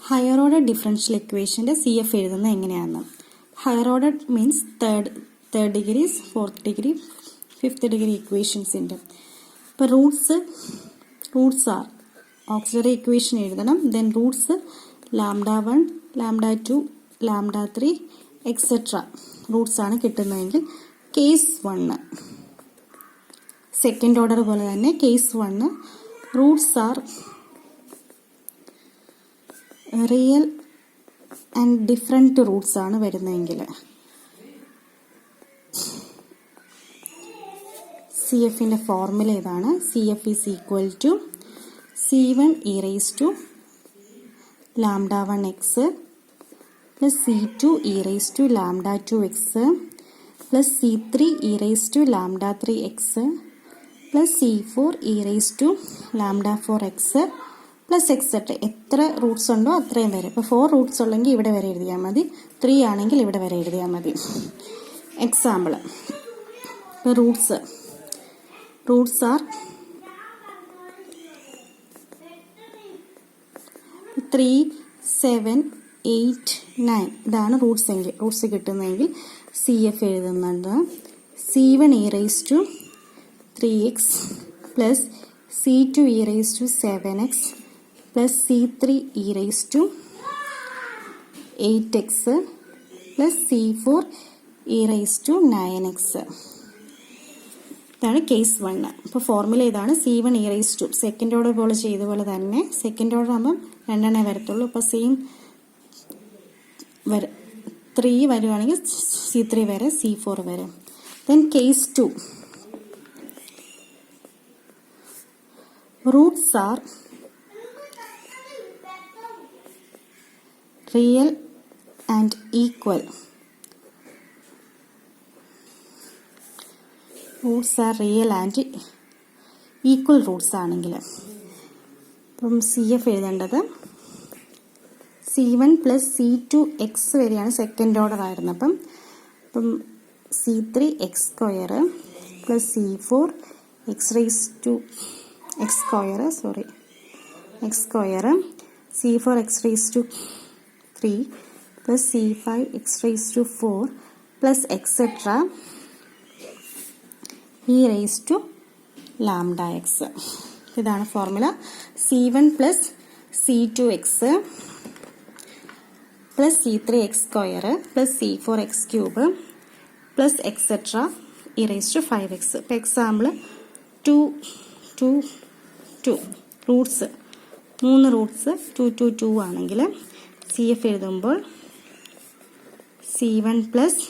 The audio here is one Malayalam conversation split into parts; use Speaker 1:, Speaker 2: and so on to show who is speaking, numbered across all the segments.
Speaker 1: ഹയർ ഓർഡർ ഡിഫറൻഷ്യൽ ഇക്വേഷൻ്റെ സി എഫ് എഴുതുന്നത് എങ്ങനെയാണ്? Higher order means third degree, fourth degree, fifth degree ഇക്വേഷൻസിൻ്റെ. ഇപ്പോൾ റൂട്ട്സ് ആർ ഓക്സിലറി ഇക്വേഷൻ എഴുതണം. ദെൻ റൂട്ട്സ് λ1, λ2, λ3 എക്സെട്ര റൂട്ട്സ് ആണ് കിട്ടുന്നതെങ്കിൽ കേസ് 1 സെക്കൻഡ് ഓർഡർ പോലെ തന്നെ case 1 roots are real and different roots ആണ് വരുന്നതെങ്കിൽ സി എഫിൻ്റെ ഫോർമുല ഇതാണ്. C F is equal to C1 e raised to λ1 x plus C2 e raised to λ2 x plus C3 e raised to λ3 x plus C4 e raised to λ4 x plus etcetera. എത്ര റൂട്ട്സ് ഉണ്ടോ അത്രയും വരെ. ഇപ്പോൾ 4 റൂട്ട്സ് ഉള്ളെങ്കിൽ ഇവിടെ വരെ എഴുതിയാൽ മതി, 3 ആണെങ്കിൽ ഇവിടെ വരെ എഴുതിയാൽ മതി. എക്സാമ്പിൾ, ഇപ്പോൾ റൂട്ട്സ് ആർ 3, 7, 8, 9 ഇതാണ് റൂട്ട്സ് കിട്ടുന്നതെങ്കിൽ സി എഫ് എഴുതുന്നുണ്ട്. C1 e raised to 3x plus C2 e raised to 7x plus C3 e raised to 8x plus C4 e raised to 9x. ഇതാണ് കേസ് 1. ഇപ്പോൾ ഫോർമുല ഇതാണ്. C1 e raised to second order പോലെ ചെയ്ത പോലെ തന്നെ സെക്കൻഡ് ഓർഡർ ആകുമ്പം 2 എണ്ണേ വരത്തുള്ളൂ. ഇപ്പോൾ സെയിം 3 വരുവാണെങ്കിൽ C3 വരെ, C4 വരെ. Then case 2 roots are real and equal. Roots are real and equal roots ആണെങ്കിൽ അപ്പം സി എഫ് എഴുതേണ്ടത് C1 പ്ലസ് C2 എക്സ് വരെയാണ് സെക്കൻഡ് ഓർഡർ ആയിരുന്നത്. അപ്പം C3 x square plus C4 x raise to x square C4 x raise to 3 plus C5 x raise to 4 plus etcetera e raise to λx. ഇതാണ് formula. C1 plus C2 x plus C3 x square plus C4 x cube plus etcetera e raise to 5x. ഇപ്പോൾ എക്സാമ്പിൾ 2 റൂട്ട്സ് 3 റൂട്ട്സ് 2 ആണെങ്കിൽ സി എഫ് എഴുതുമ്പോൾ C1 പ്ലസ്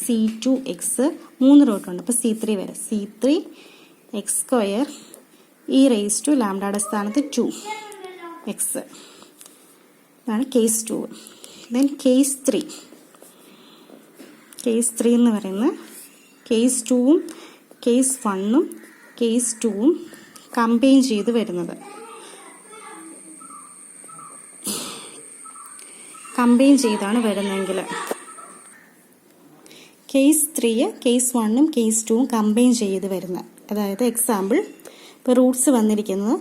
Speaker 1: C2 എക്സ് 3 റൂട്ടുണ്ട്. അപ്പോൾ C3 വരെ C3 x square e raise to ലാംഡയുടെ സ്ഥാനത്ത് 2x. ഇതാണ് കേസ് 2. ദെൻ കേസ് 3 എന്ന് പറയുന്നത് കേസ് 2ഉം കേസ് 1ഉം കേസ് 2ഉം കമ്പൈൻ ചെയ്ത് വരുന്നത്. കമ്പൈൻ ചെയ്താണ് വരുന്നതെങ്കിൽ കേസ് 3 കേസ് 1ഉം കേസ് 2ഉം കമ്പൈൻ ചെയ്ത് വരുന്നത്. അതായത് എക്സാമ്പിൾ, ഇപ്പോൾ റൂട്ട്സ് വന്നിരിക്കുന്നത്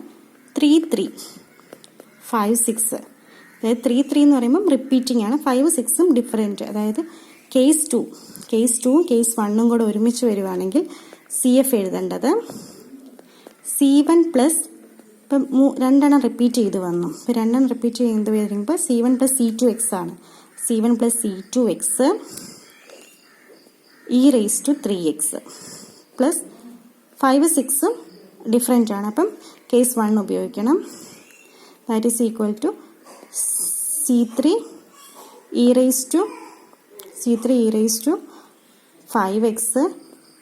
Speaker 1: 3, 3, 5, 6. അതായത് 3 എന്ന് പറയുമ്പം റിപ്പീറ്റിംഗ് ആണ്, 5, 6ഉം ഡിഫറെൻറ്റ്. അതായത് കേസ് 2ഉം കേസ് 1ഉം കൂടെ ഒരുമിച്ച് വരുവാണെങ്കിൽ സി എഫ് എഴുതേണ്ടത് C1 പ്ലസ്, ഇപ്പം 2 റിപ്പീറ്റ് ചെയ്ത് വന്നു. ഇപ്പോൾ 2 റിപ്പീറ്റ് ചെയ്ത് വരുമ്പോൾ C1 പ്ലസ് C2 എക്സ് ആണ്. C1 plus C2 x e raise to 3x plus 5, 6ഉം ഡിഫറെൻ്റ് ആണ്. അപ്പം കേസ് 1 ഉപയോഗിക്കണം. That is equal to C3 e raise to 5x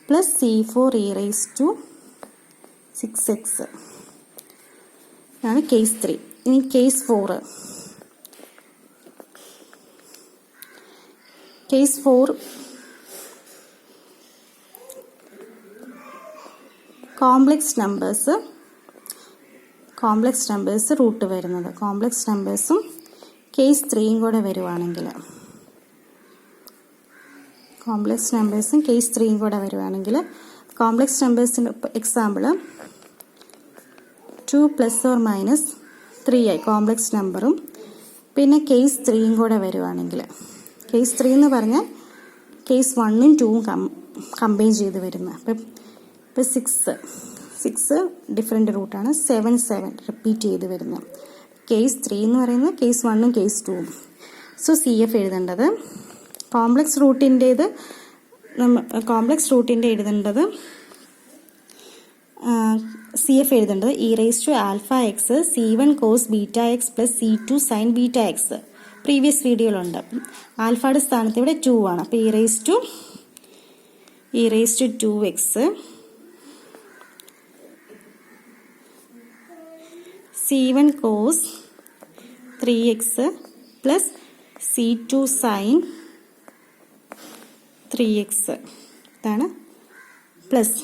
Speaker 1: plus C4 e raise to 6x. ഇതാണ് കേസ് 3. ഇനി കേസ് 4. കോംപ്ലക്സ് നമ്പേഴ്സ് റൂട്ട് വരുന്നത്. കോംപ്ലക്സ് നമ്പേഴ്സും കേസ് 3യും കൂടെ വരുവാണെങ്കിൽ കോംപ്ലക്സ് നമ്പേഴ്സിൻ്റെ example 2 plus or minus 3i complex നമ്പറും പിന്നെ കേസ് 3 കൂടെ വരുവാണെങ്കിൽ, കേസ് 3 എന്ന് പറഞ്ഞാൽ കേസ് 1ഉം 2ഉം കമ്പൈൻ ചെയ്ത് വരുന്ന. ഇപ്പം 6 ഡിഫറെൻ്റ് റൂട്ടാണ്, 7 റിപ്പീറ്റ് ചെയ്ത് വരുന്നത്. കേസ് 3 എന്ന് പറയുന്നത് കേസ് 1ഉം കേസ് 2ഉം. സോ CF എഴുതേണ്ടത് കോംപ്ലക്സ് റൂട്ടിൻ്റെ എഴുതേണ്ടത് CF എഴുതേണ്ടത് e⁴x c1 cos βx plus c2 sin βx. Previous വീഡിയോയിലുണ്ട്. ആൽഫയുടെ സ്ഥാനത്ത് ഇവിടെ 2 ആണ്. അപ്പോൾ e⁴2x c1 cos 3x plus c2 sin 3x. ഇതാണ് പ്ലസ്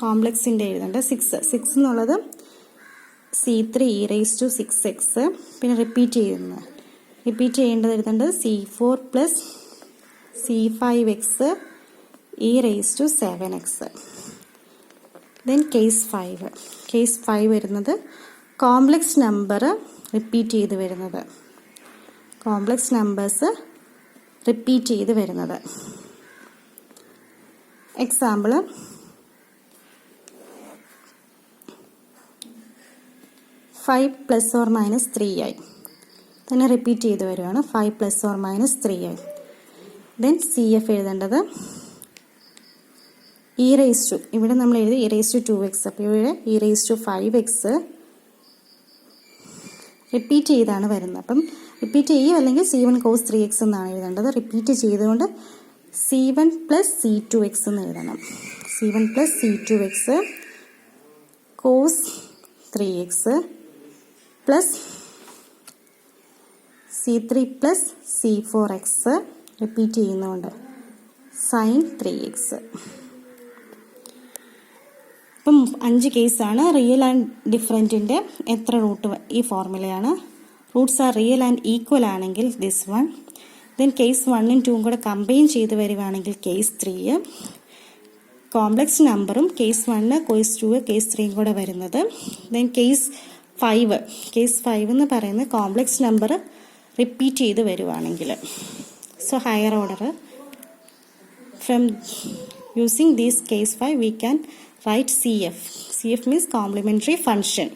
Speaker 1: കോംപ്ലക്സിൻ്റെ എഴുതേണ്ടത് 6 എന്നുള്ളത് c3 e⁻6x. പിന്നെ റിപ്പീറ്റ് ചെയ്യേണ്ടത് എഴുതേണ്ടത് c4 plus c5x e⁻7x. Then case 5 വരുന്നത് കോംപ്ലക്സ് നമ്പർ റിപ്പീറ്റ് ചെയ്ത് വരുന്നത്. കോംപ്ലക്സ് നമ്പേഴ്സ് റിപ്പീറ്റ് ചെയ്ത് വരുന്നത്. എക്സാമ്പിൾ 5 ± 3i തന്നെ റിപ്പീറ്റ് ചെയ്ത് വരുവാണ്. 5 ± 3i. ദെൻ CF എഴുതേണ്ടത് ഇവിടെ നമ്മൾ എഴുതി e⁻2x. അപ്പോൾ ഇവിടെ e⁻5x റിപ്പീറ്റ് ചെയ്താണ് വരുന്നത്. അപ്പം റിപ്പീറ്റ് ചെയ്യും അല്ലെങ്കിൽ c1 cos 3x എന്നാണ് എഴുതേണ്ടത്. റിപ്പീറ്റ് ചെയ്തുകൊണ്ട് c1 + c2x എന്ന് എഴുതണം. c1 + c2x cos 3x plus c3 + c4x repeat ചെയ്യുന്നതുകൊണ്ട് sin 3x. ഇപ്പം 5 കേസാണ്. റിയൽ ആൻഡ് ഡിഫറൻറ്റിൻ്റെ എത്ര റൂട്ട് ഈ ഫോർമുലയാണ്. Roots are real and equal ആണെങ്കിൽ ദിസ് വൺ. ദെൻ കേസ് 1ഉം 2ഉം കൂടെ കമ്പൈൻ ചെയ്ത് വരുവാണെങ്കിൽ കേസ് 3. കോംപ്ലക്സ് നമ്പറും കേസ് 1 കേസ് 2 കേസ് 3ഉം കൂടെ വരുന്നത്. ദെൻ കേസ് 5 എന്ന് പറയുന്നത് കോംപ്ലക്സ് നമ്പർ റിപ്പീറ്റ് ചെയ്ത് വരുവാണെങ്കിൽ. So higher order from using this case 5 we can write CF. CF means complementary function.